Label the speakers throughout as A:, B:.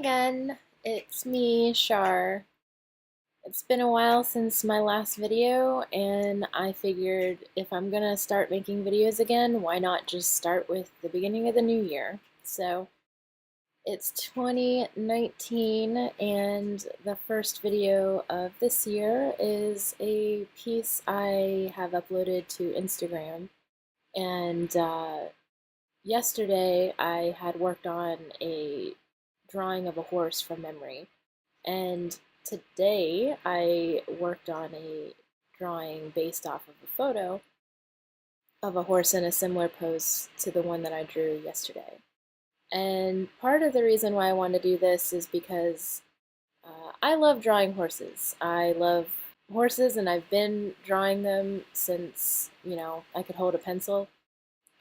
A: again, it's me, Shar. It's been a while since my last video, and I figured if I'm gonna start making videos again, why not just start with the beginning of the new year? So it's 2019, and the first video of this year is a piece I have uploaded to Instagram. And yesterday I had worked on a drawing of a horse from memory. And today I worked on a drawing based off of a photo of a horse in a similar pose to the one that I drew yesterday. And part of the reason why I want to do this is because I love drawing horses. I love horses, and I've been drawing them since, I could hold a pencil.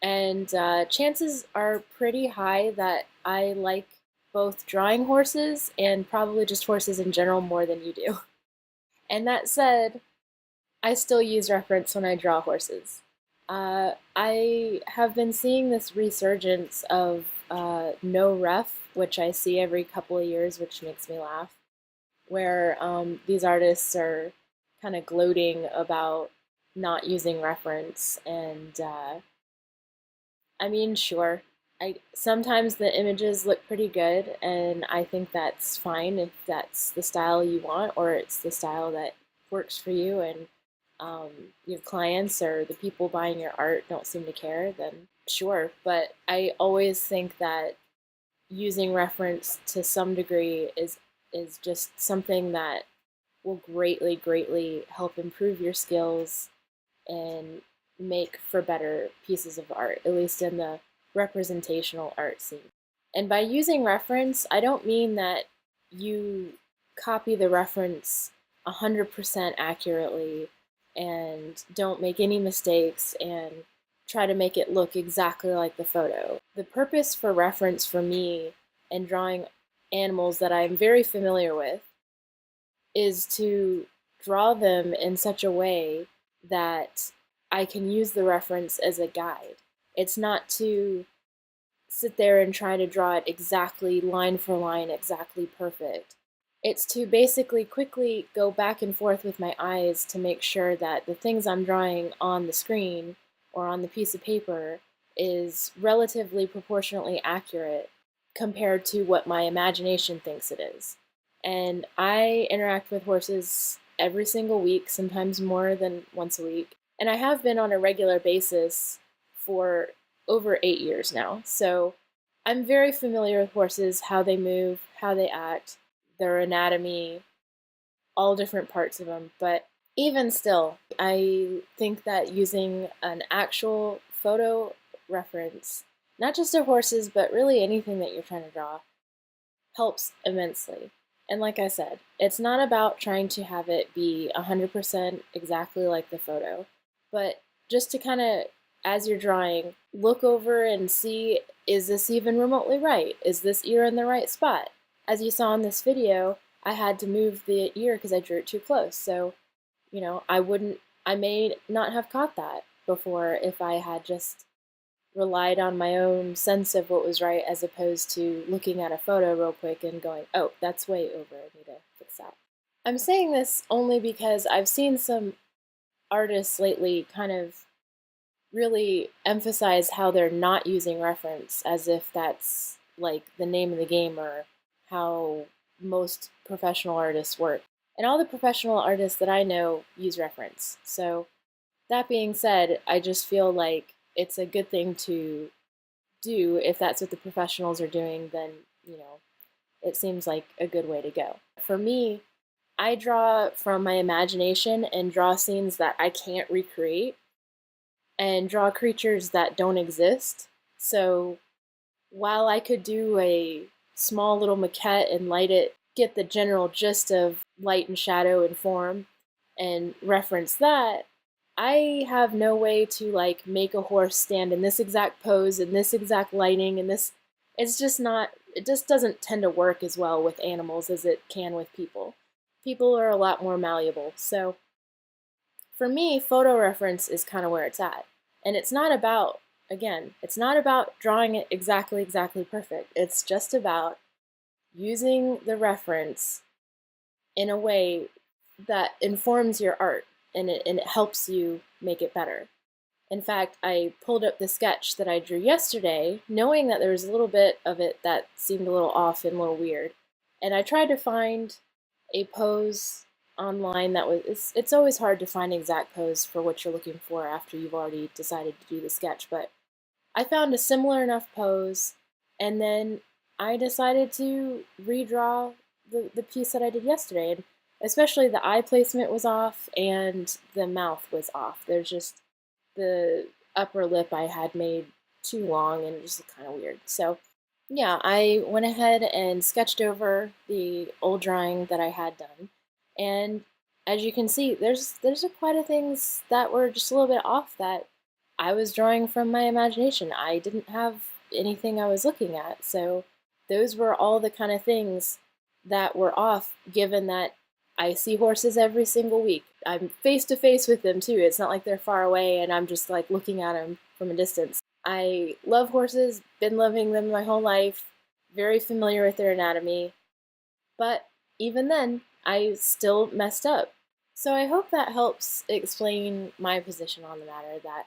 A: And chances are pretty high that I like both drawing horses and probably just horses in general more than you do. And that said, I still use reference when I draw horses. I have been seeing this resurgence of no ref, which I see every couple of years, which makes me laugh, where these artists are kind of gloating about not using reference. And I mean, sure. Sometimes the images look pretty good, and I think that's fine if that's the style you want, or it's the style that works for you, and um, your clients or the people buying your art don't seem to care, then sure. But I always think that using reference to some degree is just something that will greatly help improve your skills and make for better pieces of art, at least in the representational art scene. And by using reference, I don't mean that you copy the reference 100% accurately and don't make any mistakes and try to make it look exactly like the photo. The purpose for reference for me in drawing animals that I'm very familiar with is to draw them in such a way that I can use the reference as a guide. It's not to sit there and try to draw it exactly line for line, exactly perfect. It's to basically quickly go back and forth with my eyes to make sure that the things I'm drawing on the screen or on the piece of paper is relatively proportionately accurate compared to what my imagination thinks it is. And I interact with horses every single week, sometimes more than once a week. And I have been on a regular basis for over 8 years now. So I'm very familiar with horses, how they move, how they act, their anatomy, all different parts of them. But even still, I think that using an actual photo reference, not just of horses, but really anything that you're trying to draw, helps immensely. And like I said, it's not about trying to have it be 100% exactly like the photo, but just to kind of, as you're drawing, look over and see, is this even remotely right? Is this ear in the right spot? As you saw in this video, I had to move the ear because I drew it too close. So, I may not have caught that before if I had just relied on my own sense of what was right as opposed to looking at a photo real quick and going, oh, that's way over, I need to fix that. I'm saying this only because I've seen some artists lately kind of really emphasize how they're not using reference as if that's like the name of the game or how most professional artists work. And all the professional artists that I know use reference. So that being said, I just feel like it's a good thing to do. If that's what the professionals are doing, then, it seems like a good way to go. For me, I draw from my imagination and draw scenes that I can't recreate and draw creatures that don't exist. So while I could do a small little maquette and light it, get the general gist of light and shadow and form and reference that, I have no way to like make a horse stand in this exact pose and this exact lighting and this. It's just not, it just doesn't tend to work as well with animals as it can with people. People are a lot more malleable. So for me, photo reference is kind of where it's at. And it's not about, again, it's not about drawing it exactly perfect. It's just about using the reference in a way that informs your art, and it helps you make it better. In fact, I pulled up the sketch that I drew yesterday, knowing that there was a little bit of it that seemed a little off and a little weird. And I tried to find a pose online that was, it's always hard to find an exact pose for what you're looking for after you've already decided to do the sketch, but I found a similar enough pose, and then I decided to redraw the piece that I did yesterday. And especially the eye placement was off and the mouth was off. There's just the upper lip I had made too long and it just looked kind of weird. So yeah, I went ahead and sketched over the old drawing that I had done. And as you can see, there's quite a things that were just a little bit off that I was drawing from my imagination. I didn't have anything I was looking at. So those were all the kind of things that were off, given that I see horses every single week. I'm face to face with them too. It's not like they're far away and I'm just like looking at them from a distance. I love horses, been loving them my whole life, very familiar with their anatomy, but even then, I still messed up. So I hope that helps explain my position on the matter, that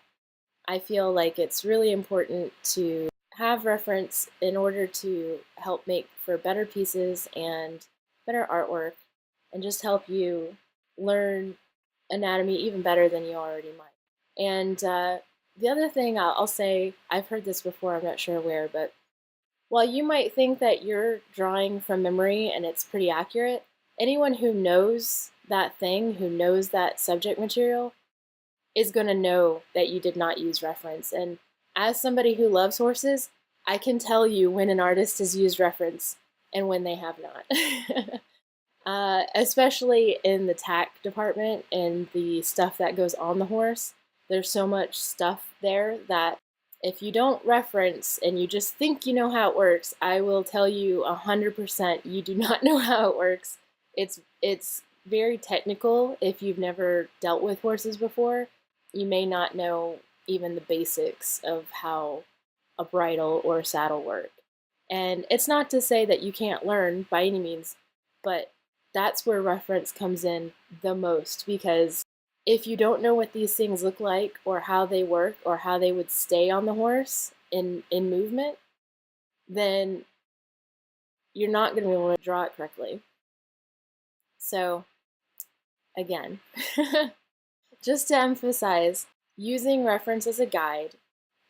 A: I feel like it's really important to have reference in order to help make for better pieces and better artwork and just help you learn anatomy even better than you already might. And the other thing I'll say, I've heard this before, I'm not sure where, but while you might think that you're drawing from memory and it's pretty accurate, anyone who knows that thing, who knows that subject material, is going to know that you did not use reference. And as somebody who loves horses, I can tell you when an artist has used reference and when they have not. Especially in the tack department and the stuff that goes on the horse. There's so much stuff there that if you don't reference and you just think you know how it works, I will tell you 100% you do not know how it works. It's very technical. If you've never dealt with horses before, you may not know even the basics of how a bridle or a saddle work. And it's not to say that you can't learn by any means, but that's where reference comes in the most, because if you don't know what these things look like or how they work or how they would stay on the horse in movement, then you're not going to be able to draw it correctly. So again, just to emphasize, using reference as a guide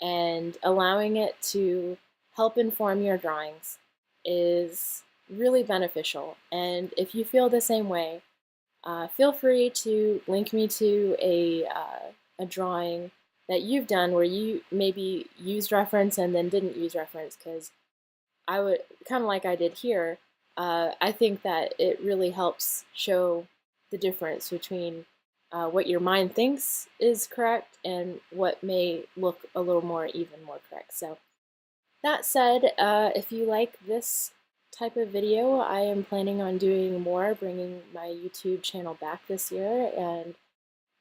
A: and allowing it to help inform your drawings is really beneficial. And if you feel the same way, feel free to link me to a drawing that you've done where you maybe used reference and then didn't use reference, because I would, kind of like I did here, I think that it really helps show the difference between what your mind thinks is correct and what may look a little more even more correct. So that said, if you like this type of video, I am planning on doing more, bringing my YouTube channel back this year and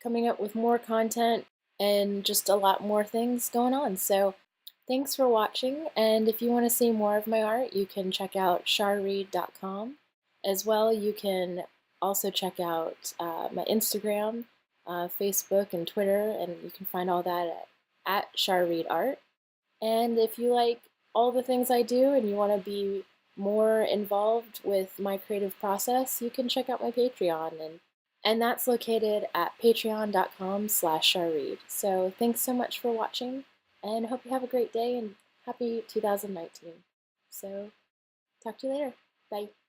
A: coming up with more content and just a lot more things going on. So thanks for watching, and if you want to see more of my art, you can check out charreed.com. As well, you can also check out my Instagram, Facebook, and Twitter, and you can find all that at charreedart. And if you like all the things I do and you want to be more involved with my creative process, you can check out my Patreon, and that's located at patreon.com/charreed. So thanks so much for watching, and hope you have a great day and happy 2019. So talk to you later. Bye.